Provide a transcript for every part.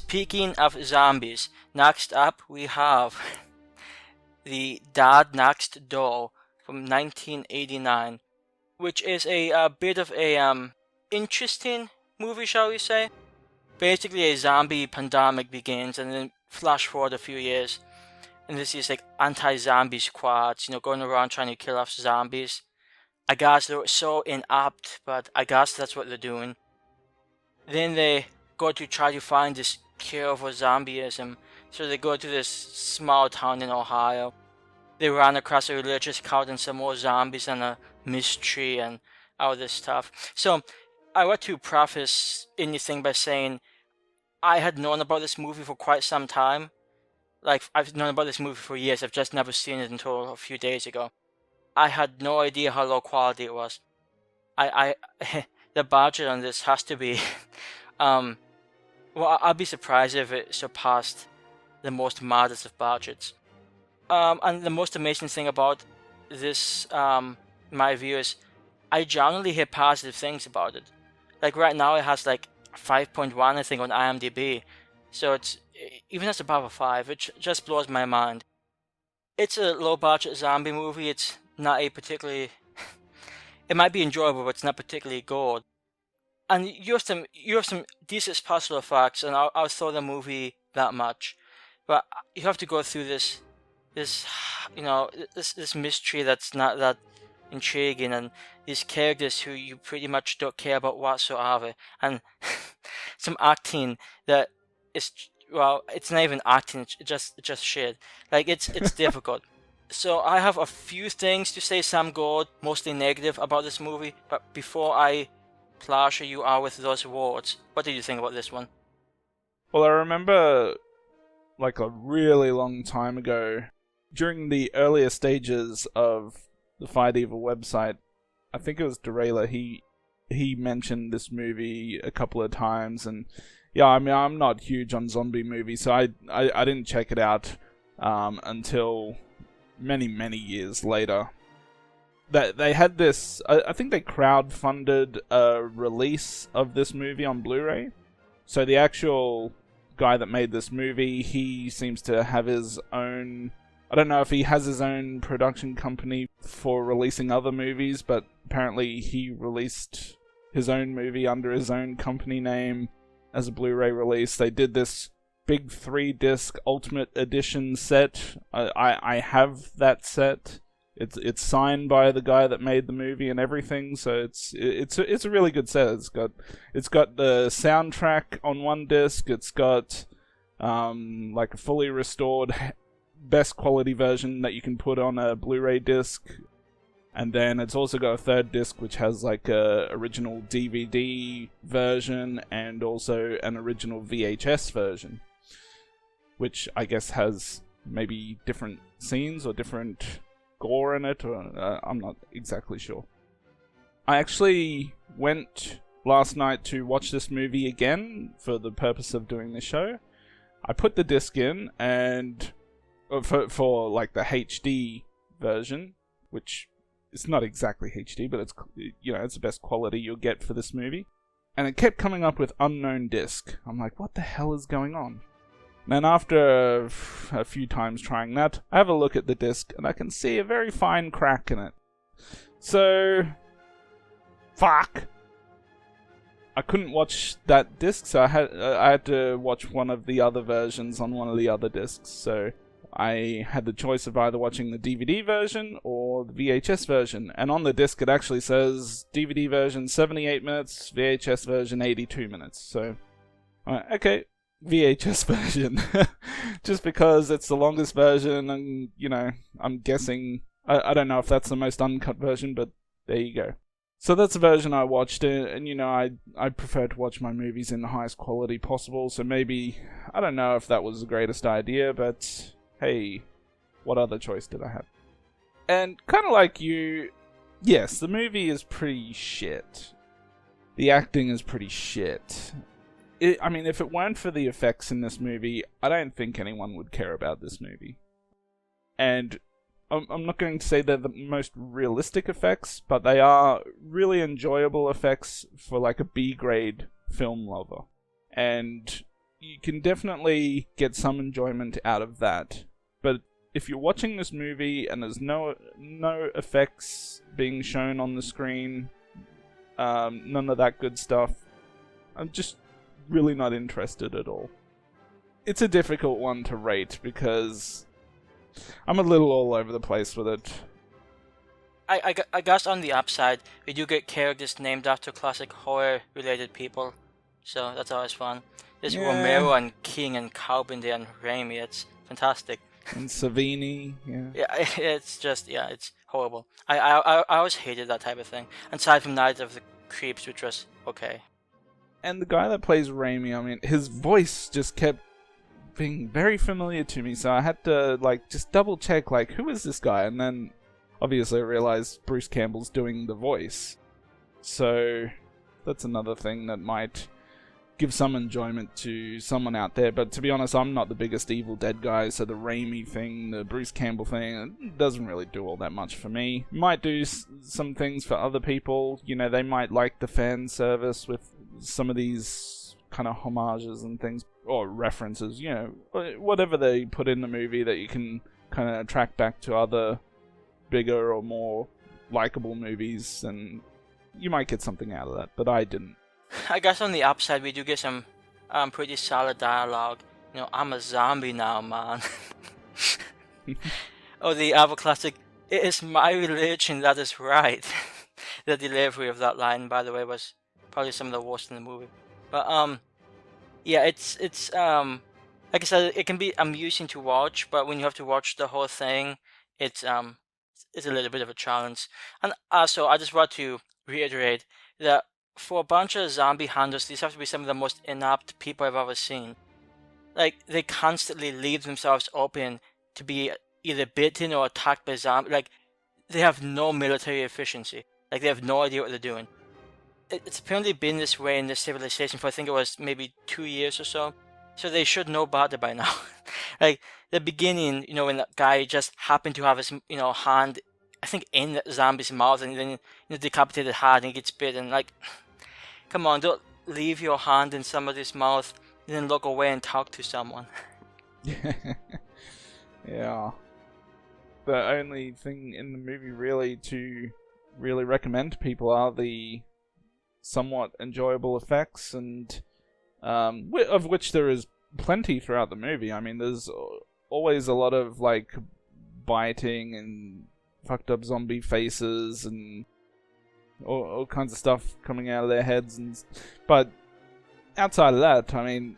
speaking of zombies, next up we have the Dad Next Door from 1989, which is a bit of a interesting movie, shall we say. Basically, a zombie pandemic begins, and then flash forward a few years, and this is like anti-zombie squads, going around trying to kill off zombies. I guess they're so inept, but I guess that's what they're doing. Then they go to try to find this cure for zombieism, so they go to this small town in Ohio. They run across a religious cult and some more zombies and a mystery and all this stuff. So, I want to preface anything by saying I had known about this movie for quite some time. Like, I've known about this movie for years, I've just never seen it until a few days ago. I had no idea how low quality it was. The budget on this has to be, well, I'll be surprised if it surpassed the most modest of budgets. And the most amazing thing about this, my view, is I generally hear positive things about it. Like right now it has like 5.1 I think on IMDb, so it's even as above a 5, it just blows my mind. It's a low budget zombie movie. It's not a particularly it might be enjoyable, but it's not particularly good. And you have some decent special effects, and I'll throw the movie that much. But you have to go through this mystery that's not that intriguing, and these characters who you pretty much don't care about whatsoever, and some acting that is, well, it's not even acting, it's just shit. Like, it's difficult. So I have a few things to say, some good, mostly negative, about this movie, but before I plaster you out with those words, what did you think about this one? Well, I remember, like a really long time ago, during the earlier stages of the Fight Evil website, I think it was Derailer, he mentioned this movie a couple of times, and yeah, I mean, I'm not huge on zombie movies, so I didn't check it out until many years later. That they had this, I think they crowdfunded a release of this movie on Blu-ray. So the actual guy that made this movie, he seems to have his own, I don't know if he has his own production company for releasing other movies, but apparently he released his own movie under his own company name as a Blu-ray release. They did this big 3-disc Ultimate Edition set. I have that set. It's signed by the guy that made the movie and everything, so it's a really good set. It's got the soundtrack on one disc. It's got like a fully restored, best quality version that you can put on a Blu-ray disc, and then it's also got a third disc which has like a original DVD version and also an original VHS version, which I guess has maybe different scenes or different gore in it, or I'm not exactly sure. I actually went last night to watch this movie again for the purpose of doing this show. I put the disc in, and for like the HD version, which is not exactly HD, but it's the best quality you'll get for this movie. And it kept coming up with unknown disc. I'm like, what the hell is going on? Then after a few times trying that, I have a look at the disc and I can see a very fine crack in it. So, fuck. I couldn't watch that disc, so I had to watch one of the other versions on one of the other discs. So I had the choice of either watching the DVD version or the VHS version. And on the disc it actually says DVD version 78 minutes, VHS version 82 minutes. So, okay. VHS version, just because it's the longest version, and I'm guessing, I don't know if that's the most uncut version, but there you go. So that's the version I watched, and I prefer to watch my movies in the highest quality possible, so maybe, I don't know if that was the greatest idea, but hey, what other choice did I have? And kind of like you, yes, the movie is pretty shit. The acting is pretty shit. I mean, if it weren't for the effects in this movie, I don't think anyone would care about this movie. And I'm not going to say they're the most realistic effects, but they are really enjoyable effects for like a B-grade film lover. And you can definitely get some enjoyment out of that. But if you're watching this movie and there's no effects being shown on the screen, none of that good stuff, I'm just really not interested at all. It's a difficult one to rate because I'm a little all over the place with it. I guess on the upside, we do get characters named after classic horror-related people, so that's always fun. There's Romero and King and Carpenter and Raimi. It's fantastic. And Savini, yeah. Yeah, it's just, yeah, it's horrible. I always hated that type of thing. Aside from Night of the Creeps, which was okay. And the guy that plays Raimi, I mean, his voice just kept being very familiar to me, so I had to, just double check, who is this guy? And then, obviously, I realized Bruce Campbell's doing the voice. So, that's another thing that might give some enjoyment to someone out there. But to be honest, I'm not the biggest Evil Dead guy, so the Raimi thing, the Bruce Campbell thing, it doesn't really do all that much for me. Might do some things for other people. They might like the fan service with some of these kind of homages and things, or references, whatever they put in the movie that you can kind of track back to other bigger or more likable movies, and you might get something out of that, but I didn't. I guess on the upside, we do get some pretty solid dialogue. I'm a zombie now, man. Or the other classic, it is my religion that is right. The delivery of that line, by the way, was probably some of the worst in the movie. But yeah, it's like I said, it can be amusing to watch, but when you have to watch the whole thing, it's a little bit of a challenge. And also, I just want to reiterate that for a bunch of zombie hunters, these have to be some of the most inept people I've ever seen. They constantly leave themselves open to be either bitten or attacked by zombies. They have no military efficiency. They have no idea what they're doing. It's apparently been this way in this civilization for, I think it was maybe 2 years or so. So they should know better by now. The beginning, when that guy just happened to have his, hand, I think, in the zombie's mouth, and then, decapitated hand and gets bitten. Come on, don't leave your hand in somebody's mouth and then look away and talk to someone. Yeah. The only thing in the movie really to recommend to people are the somewhat enjoyable effects, and of which there is plenty throughout the movie. I mean, there's always a lot of biting and fucked up zombie faces and all kinds of stuff coming out of their heads, but outside of that, I mean,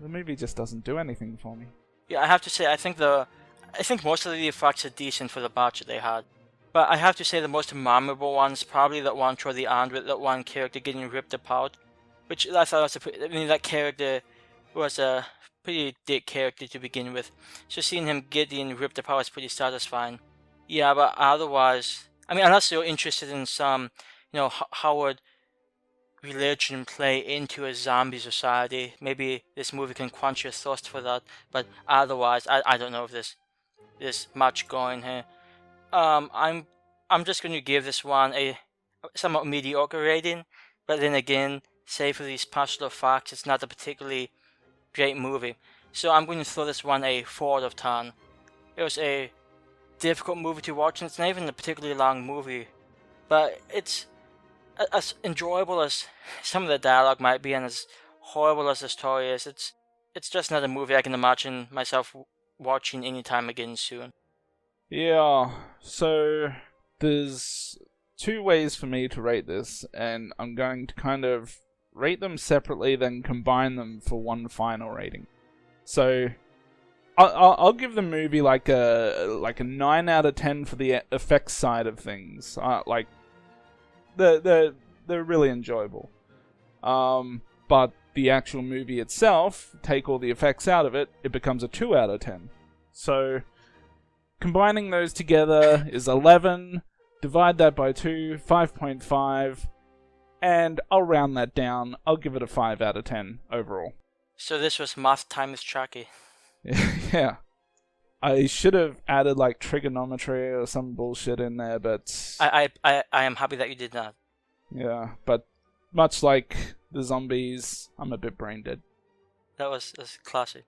the movie just doesn't do anything for me. Yeah, I have to say, I think most of the effects are decent for the budget they had. But I have to say the most memorable one's probably that one toward the end with that one character getting ripped apart. Which I thought was that character was a pretty dick character to begin with. So seeing him getting ripped apart was pretty satisfying. Yeah, but otherwise, I mean, unless you're interested in some, how would religion play into a zombie society, maybe this movie can quench your thirst for that. But otherwise, I don't know if there's much going here. I'm just going to give this one a somewhat mediocre rating, but then again, save for these special effects, it's not a particularly great movie. So I'm going to throw this one a 4 out of 10. It was a difficult movie to watch, and it's not even a particularly long movie, but it's as enjoyable as some of the dialogue might be, and as horrible as the story is. It's just not a movie I can imagine myself watching anytime again soon. Yeah, so there's 2 ways for me to rate this, and I'm going to kind of rate them separately, then combine them for one final rating. So I'll give the movie like a 9 out of 10 for the effects side of things. They're really enjoyable. But the actual movie itself, take all the effects out of it, it becomes a 2 out of 10. So combining those together is 11. Divide that by 2, 5.5. And I'll round that down. I'll give it a 5 out of 10 overall. So this was math time with Chucky. Yeah. I should have added trigonometry or some bullshit in there, but I am happy that you did that. Yeah, but much like the zombies, I'm a bit brain dead. That was classic.